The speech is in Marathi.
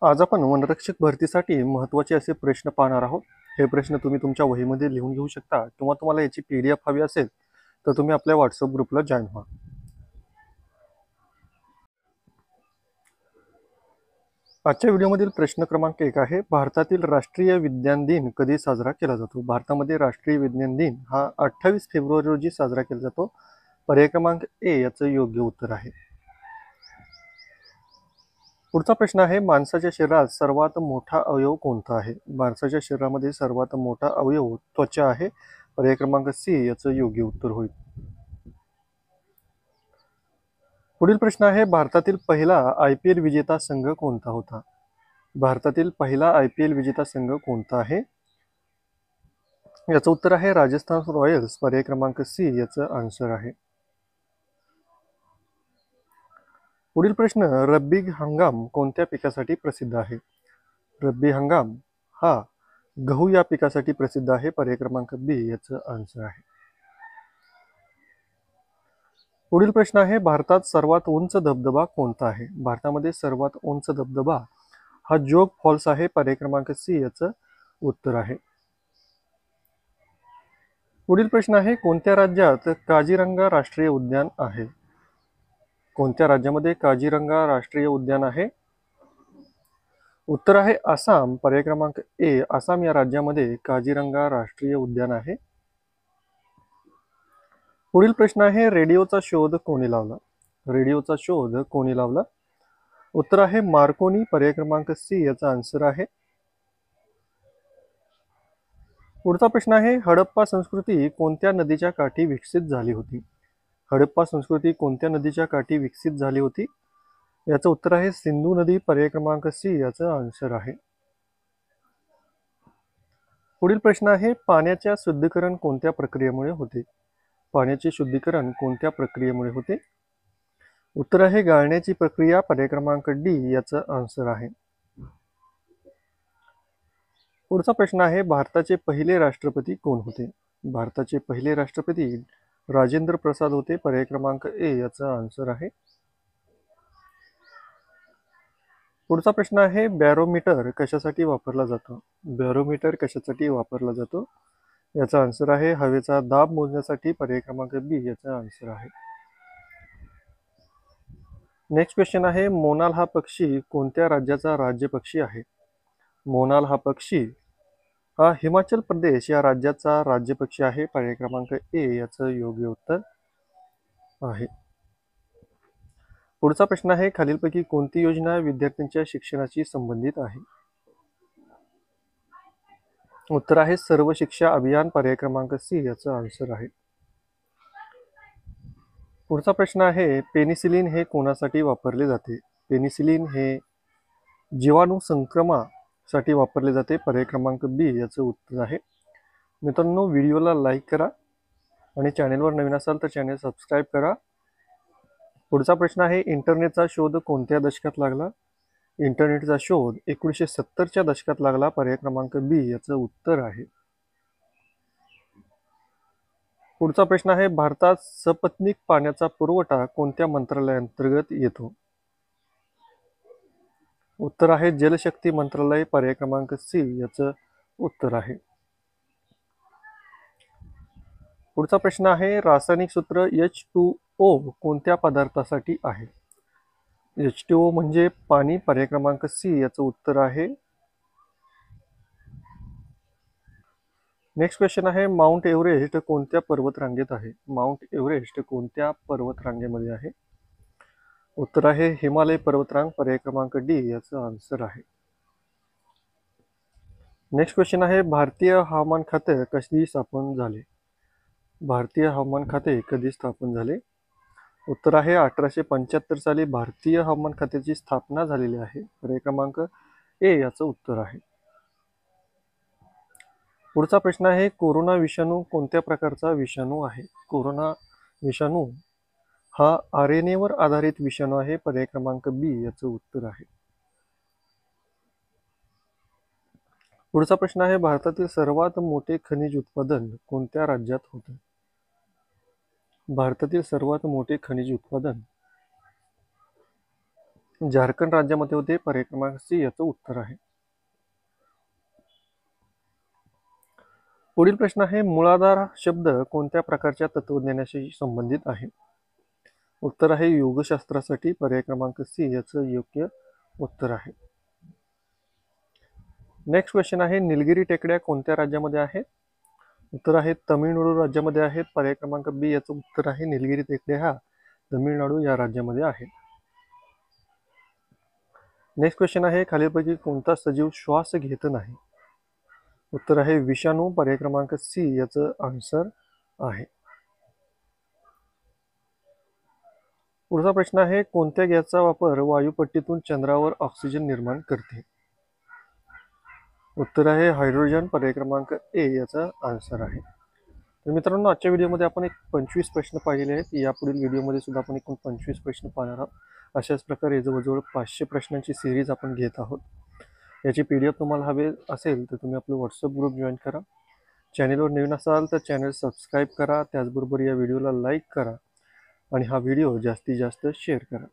आज आपण वनरक्षक भरतीसाठी महत्त्वाचे असे प्रश्न पाहणार आहोत. हे प्रश्न तुम्ही तुमच्या वहीमध्ये लिहून घेऊ शकता किंवा तुम्हाला याची PDF हवी असेल तर तुम्ही आपल्या WhatsApp ग्रुपला जॉईन व्हा. आजच्या व्हिडिओमधील प्रश्न क्रमांक 1 आहे, भारतातील राष्ट्रीय विज्ञान दिन कधी साजरा केला जातो? भारतामध्ये राष्ट्रीय विज्ञान दिन हा 28 फेब्रुवारी रोजी साजरा केला जातो. पर्याय क्रमांक ए याचं योग्य उत्तर आहे. पुढचा प्रश्न आहे, माणसाच्या शरीरात सर्वात मोठा अवयव कोणता आहे? माणसाच्या शरीरामध्ये सर्वात मोठा अवयव त्वचा आहे. पर्याय क्रमांक सी याचं योग्य उत्तर होईल. पुढील प्रश्न आहे, भारतातील पहिला IPL विजेता संघ कोणता होता? भारतातील पहिला IPL विजेता संघ कोणता आहे? याचं उत्तर आहे राजस्थान रॉयल्स. पर्याय क्रमांक सी याचं आन्सर आहे. पुढील प्रश्न, रब्बी हंगाम कोणत्या पिकासाठी प्रसिद्ध आहे? रब्बी हंगाम हा गहू या पिकासाठी प्रसिद्ध आहे. पर्याय क्रमांक बी याचं आन्सर आहे. पुढील प्रश्न आहे, भारतात सर्वात उंच धबधबा कोणता आहे? भारतामध्ये सर्वात उंच धबधबा हा जोग फॉल्स आहे. पर्याय क्रमांक सी याचं उत्तर आहे. पुढील प्रश्न आहे, कोणत्या राज्यात काझीरंगा राष्ट्रीय उद्यान आहे? कोणत्या राज्यामध्ये काझीरंगा राष्ट्रीय उद्यान आहे? उत्तर आहे आसाम. पर्याय क्रमांक ए आसाम या राज्यामध्ये काझीरंगा राष्ट्रीय उद्यान आहे. पुढील प्रश्न आहे, रेडिओचा शोध कोणी लावला? रेडिओचा शोध कोणी लावला? उत्तर आहे मार्कोनी. पर्याय क्रमांक सी याचा आन्सर आहे. पुढचा प्रश्न आहे, हडप्पा संस्कृती कोणत्या नदीच्या काठी विकसित झाली होती? हडप्पा संस्कृती कोणत्या नदीच्या काठी विकसित झाली होती? याचं उत्तर आहे सिंधू नदी. पर्याय क्रमांक सी याचं आन्सर आहे. पुढील प्रश्न आहे, पाण्याच्या शुद्धीकरण कोणत्या प्रक्रियेमुळे होते? पाण्याचे शुद्धीकरण कोणत्या प्रक्रियेमुळे होते? उत्तर आहे गाळण्याची प्रक्रिया. पर्याय क्रमांक डी याचं आन्सर आहे. पुढचा प्रश्न आहे, भारताचे पहिले राष्ट्रपती कोण होते? भारताचे पहिले राष्ट्रपती राजेंद्र प्रसाद होते. पर्याय क्रमांक ए याचा आन्सर आहे. पुढचा प्रश्न आहे, बॅरोमीटर कशासाठी वापरला जातो? बॅरोमीटर कशासाठी वापरला जातो? याचा आन्सर आहे हवेचा दाब मोजण्यासाठी. पर्याय क्रमांक बी याचा आन्सर आहे. नेक्स्ट क्वेश्चन आहे, मोनाल हा पक्षी कोणत्या राज्याचा राज्य पक्षी आहे? मोनाल हा पक्षी हा हिमाचल प्रदेश या राज्याचा राज्य पक्षी आहे. पर्याय क्रमांक ए याचं योग्य उत्तर आहे. पुढचा प्रश्न आहे, खालीलपैकी कोणती योजना विद्यार्थ्यांच्या शिक्षणाशी संबंधित आहे? उत्तर आहे सर्व शिक्षा अभियान. पर्याय क्रमांक सी याचं आन्सर आहे. पुढचा प्रश्न आहे, पेनिसिलिन हे कोणासाठी वापरले जाते? पेनिसिलिन हे जीवाणू संक्रमणासाठी वापरले जाते. पर्याय क्रमांक बी याचं उत्तर आहे. मित्रांनो, व्हिडिओला लाईक करा आणि चॅनेलवर नवीन असाल तर चॅनेल सबस्क्राईब करा. पुढचा प्रश्न आहे, इंटरनेटचा शोध कोणत्या दशकात लागला? इंटरनेटचा शोध 1970च्या दशकात लागला. पर्याय क्रमांक बी याचं उत्तर आहे. पुढचा प्रश्न आहे, भारतात सपत्नीक पाण्याचा पुरवठा कोणत्या मंत्रालयाअंतर्गत येतो? उत्तर आहे जलशक्ती मंत्रालय. पर्याय क्रमांक सी याचं उत्तर आहे. पुढचा प्रश्न आहे, रासायनिक सूत्र H2O कोणत्या पदार्थासाठी आहे? H2O म्हणजे पाणी. पर्याय क्रमांक सी याचं उत्तर आहे. नेक्स्ट क्वेश्चन आहे, माउंट एव्हरेस्ट कोणत्या पर्वतरांगेत आहे? माउंट एव्हरेस्ट कोणत्या पर्वतरांगेमध्ये आहे? उत्तर आहे हिमालय पर्वतरांग. पर्याय क्रमांक डी याचं आन्सर आहे. नेक्स्ट क्वेश्चन आहे, भारतीय हवामान खाते कधी स्थापन झाले? भारतीय हवामान खाते कधी स्थापन झाले? उत्तर आहे 1875 साली भारतीय हवामान खात्याची स्थापना झालेली आहे. पर्याय क्रमांक ए याचं उत्तर आहे. पुढचा प्रश्न आहे, कोरोना विषाणू कोणत्या प्रकारचा विषाणू आहे? कोरोना विषाणू हा RNA वर आधारित विषाणू आहे. पर्याय क्रमांक बी याचं उत्तर आहे. पुढचा प्रश्न आहे, भारतातील सर्वात मोठे खनिज उत्पादन कोणत्या राज्यात होते? भारतातील सर्वात मोठे खनिज उत्पादन झारखंड राज्यामध्ये होते. पर्याय क्रमांक सी याचं उत्तर आहे. पुढील प्रश्न आहे, मूलाधार शब्द कोणत्या प्रकारच्या तत्वज्ञानाशी संबंधित आहे? उत्तर आहे योगशास्त्रासाठी. पर्याय क्रमांक सी याचं योग्य उत्तर आहे. नेक्स्ट क्वेश्चन आहे, निलगिरी टेकड्या कोणत्या राज्यामध्ये आहेत? उत्तर आहे तमिळनाडू राज्यामध्ये आहेत. पर्याय क्रमांक बी याचं उत्तर आहे निलगिरी टेकड्या हा तमिळनाडू या राज्यामध्ये आहेत. नेक्स्ट क्वेश्चन आहे, खालीलपैकी कोणता सजीव श्वास घेत नाही? उत्तर आहे विषाणू. पर्याय क्रमांक सी याचं आन्सर आहे. पुढचा प्रश्न आहे, कोणत्या गॅसचा वापर वायुपट्टीतून चंद्रावर ऑक्सिजन निर्माण करते? उत्तर आहे हायड्रोजन. पर्याय क्रमांक ए याचा आन्सर आहे. तर मित्रांनो, आजच्या व्हिडिओमध्ये आपण एक 25 प्रश्न पाहिलेले आहेत. यापुढील व्हिडिओमध्ये सुद्धा आपण एकूण 25 प्रश्न पाहणार आहोत. अशाच प्रकारे जवळजवळ 500 प्रश्नांची सिरीज आपण घेत आहोत. याची PDF तुम्हाला हवे असेल तर तुम्ही आपलं व्हॉट्सअप ग्रुप जॉईन करा. चॅनेलवर नवीन असाल तर चॅनल सबस्क्राईब करा. त्याचबरोबर या व्हिडिओला लाईक करा आणि हा व्हिडिओ जास्तीत जास्त शेअर करा.